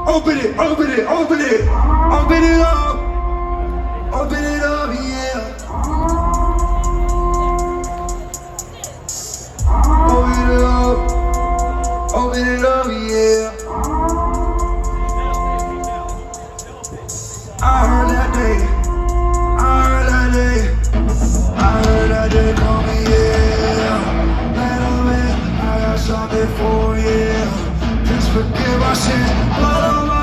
Open it, open it, open it, open it up, open it up, yeah. Open it up, open it up, yeah. I heard that day, I heard that day, I heard that day coming, yeah. Man, I got something for you. Just forgive my sins, blood on my